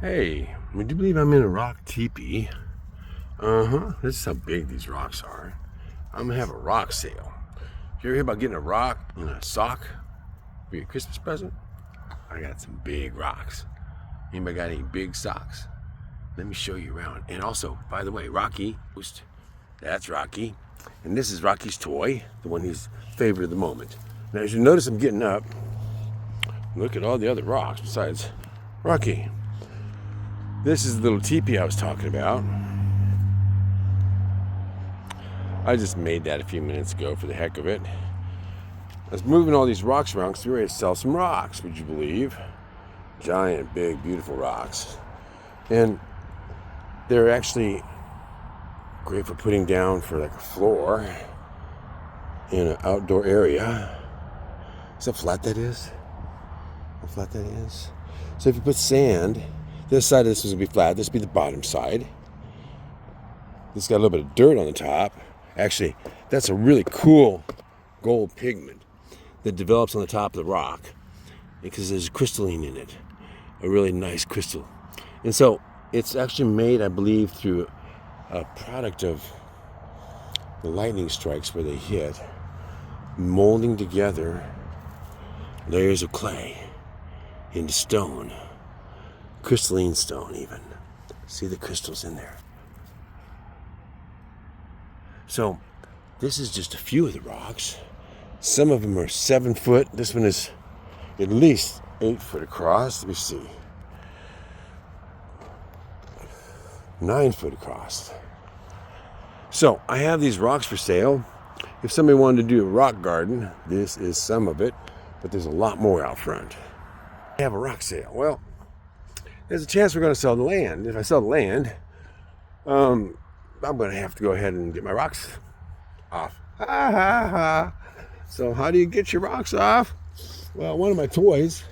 Hey, would you believe I'm in a rock teepee? This is how big these rocks are. I'm gonna have a rock sale. You ever hear about getting a rock in a sock for your Christmas present? I got some big rocks. Anybody got any big socks? Let me show you around. And also, by the way, Rocky, that's Rocky. And this is Rocky's toy, the one he's favorite of the moment. Now, as you notice, I'm getting up. Look at all the other rocks besides Rocky. This is the little teepee I was talking about. I just made that a few minutes ago for the heck of it. I was moving all these rocks around because we were ready to sell some rocks, would you believe? Giant, big, beautiful rocks. And they're actually great for putting down for like a floor in an outdoor area. See how flat that is? How flat that is? So if you put sand, this side of this is going to be flat. This will be the bottom side. This got a little bit of dirt on the top. Actually, that's a really cool gold pigment that develops on the top of the rock because there's crystalline in it. A really nice crystal. And so it's actually made, I believe, through a product of the lightning strikes where they hit, molding together layers of clay into stone. Crystalline stone even. See the crystals in there. So this is just a few of the rocks. Some of them are 7 foot. This one is at least 8 foot across. Let me see. 9 foot across. So I have these rocks for sale. If somebody wanted to do a rock garden, this is some of it, but there's a lot more out front. I have a rock sale. Well, there's a chance we're going to sell the land. If I sell the land, I'm going to have to go ahead and get my rocks off. So how do you get your rocks off? Well, one of my toys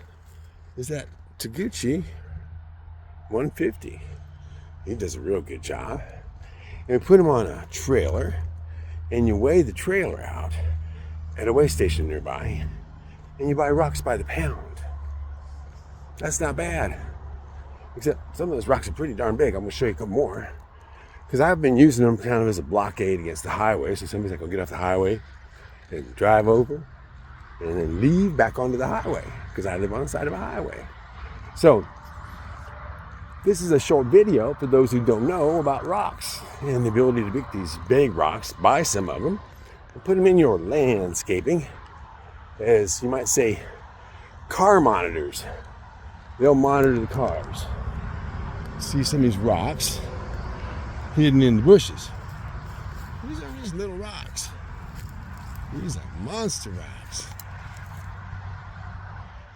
is that Taguchi 150. He does a real good job. And we put him on a trailer, and you weigh the trailer out at a weigh station nearby, and you buy rocks by the pound. That's not bad. Except some of those rocks are pretty darn big. I'm going to show you a couple more. Because I've been using them kind of as a blockade against the highway. So somebody's like, I'll get off the highway and drive over and then leave back onto the highway. Because I live on the side of a highway. So this is a short video for those who don't know about rocks and the ability to pick these big rocks, buy some of them, and put them in your landscaping as, you might say, car monitors. They'll monitor the cars. See some of these rocks hidden in the bushes. These are just little rocks. These are monster rocks.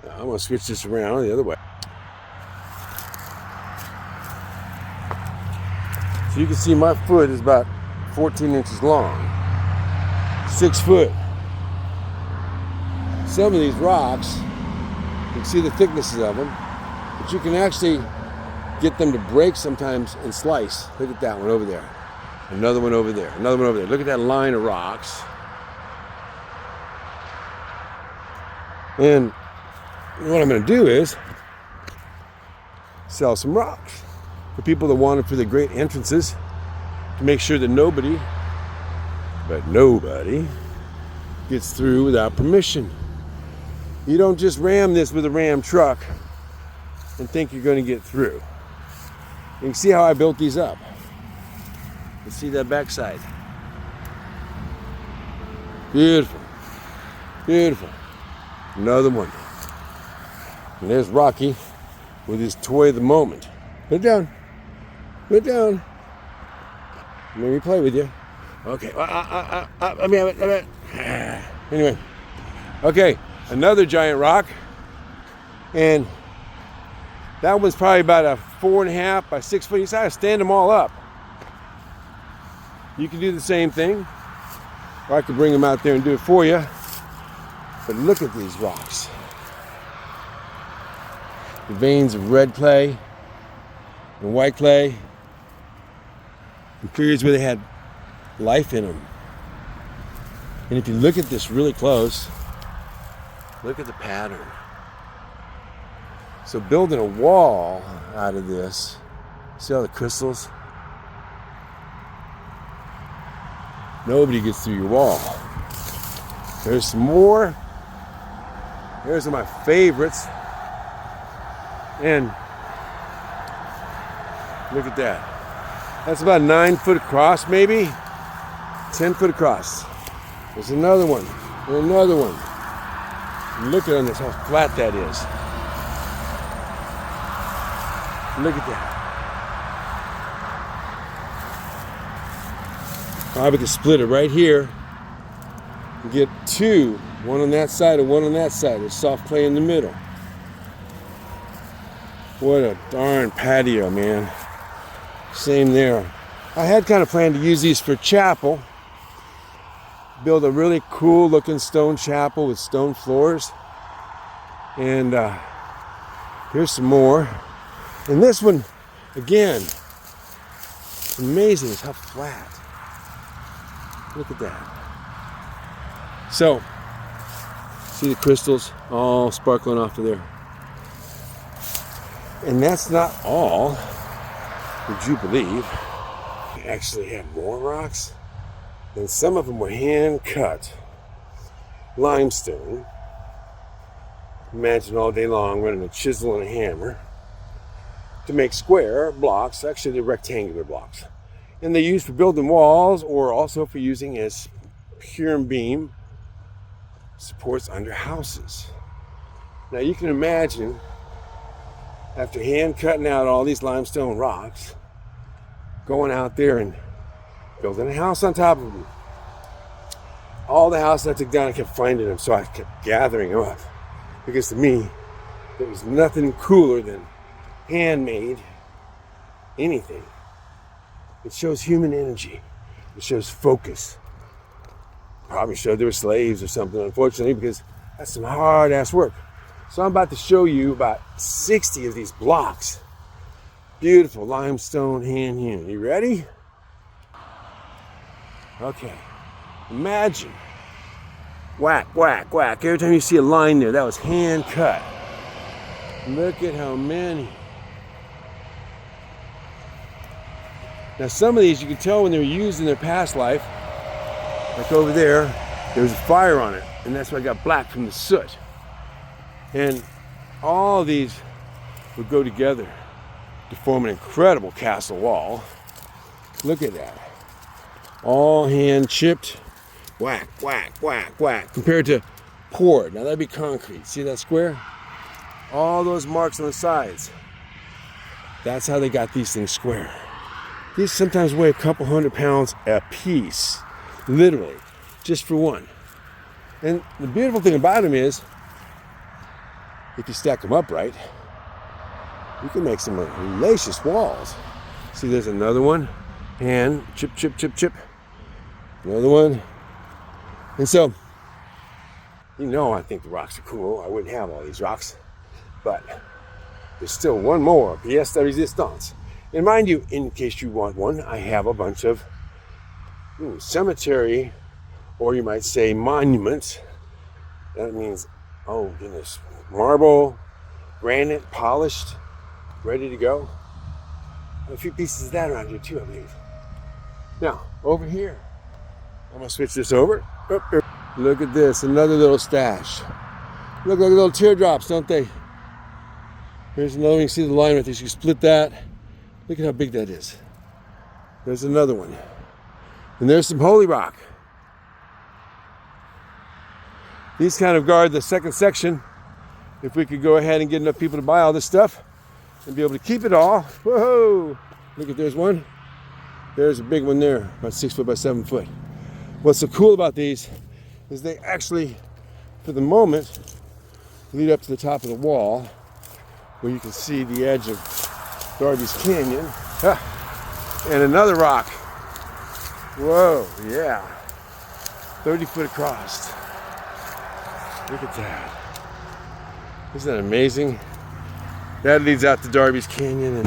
Now, I'm going to switch this around the other way. So you can see my foot is about 14 inches long. 6 foot. Some of these rocks, you can see the thicknesses of them, but you can actually get them to break sometimes and slice. Look at that one over there. Another one over there. Another one over there. Look at that line of rocks. And what I'm going to do is sell some rocks for people that want it for the great entrances to make sure that nobody gets through without permission. You don't just ram this with a Ram truck and think you're going to get through. You can see how I built these up. You see that backside. Beautiful. Beautiful. Another one. And there's Rocky with his toy of the moment. Put it down. Put it down. Let me play with you. Okay. Anyway. Okay. Another giant rock. And that one's probably about a 4.5 by 6 foot. You gotta stand them all up. You can do the same thing. Or I could bring them out there and do it for you. But look at these rocks. The veins of red clay and white clay. In periods where they had life in them. And if you look at this really close, look at the pattern. So building a wall out of this, see all the crystals? Nobody gets through your wall. There's some more. Here's one of my favorites. And look at that. That's about 9 foot across, maybe 10 foot across. There's another one, and another one. Look at this, how flat that is. Look at that. I could split it right here and get two, one on that side and one on that side. There's soft clay in the middle. What a darn patio, man. Same there. I had kind of planned to use these for chapel. Build a really cool looking stone chapel with stone floors. And here's some more. And this one, again, amazing is how flat. Look at that. So, see the crystals all sparkling off of there. And that's not all, would you believe? We actually have more rocks. And some of them were hand cut. Limestone. Imagine all day long running a chisel and a hammer to make square blocks, actually they're rectangular blocks. And they're used for building walls or also for using as pier and beam supports under houses. Now you can imagine, after hand cutting out all these limestone rocks, going out there and building a house on top of them. All the houses I took down, I kept finding them, so I kept gathering them up. Because to me, there was nothing cooler than handmade anything. It shows human energy. It shows focus. Probably showed they were slaves or something, unfortunately, because that's some hard ass work. So I'm about to show you about 60 of these blocks. Beautiful limestone hand hewn. You ready? Okay. Imagine. Whack, whack, whack. Every time you see a line there, that was hand cut. Look at how many. Now some of these you can tell when they were used in their past life. Like over there was a fire on it, and that's why I got black from the soot. And all of these would go together to form an incredible castle wall. Look at that. All hand chipped. Whack, whack, whack, whack. Compared to poured. Now that'd be concrete. See that square? All those marks on the sides. That's how they got these things square. These sometimes weigh a couple 100 pounds a piece. Literally. Just for one. And the beautiful thing about them is, if you stack them up right, you can make some hellacious walls. See, there's another one. Hand, chip, chip, chip, chip. Another one. And so, you know I think the rocks are cool. I wouldn't have all these rocks. But there's still one more, pièce de résistance. And mind you, in case you want one, I have a bunch of cemetery, or you might say monuments. That means, oh goodness, marble, granite, polished, ready to go. A few pieces of that around here too, I believe. Now, over here, I'm gonna switch this over. Look at this, another little stash. Look like little teardrops, don't they? Here's another one, you can see the line right there. So you can split that. Look at how big that is. There's another one. And there's some holy rock. These kind of guard the second section. If we could go ahead and get enough people to buy all this stuff and be able to keep it all. Whoa! Look at, there's one. There's a big one there, about 6 foot by 7 foot. What's so cool about these is they actually, for the moment, lead up to the top of the wall where you can see the edge of Darby's Canyon. And another rock. Whoa, yeah. 30 foot across. Look at that. Isn't that amazing? That leads out to Darby's Canyon. And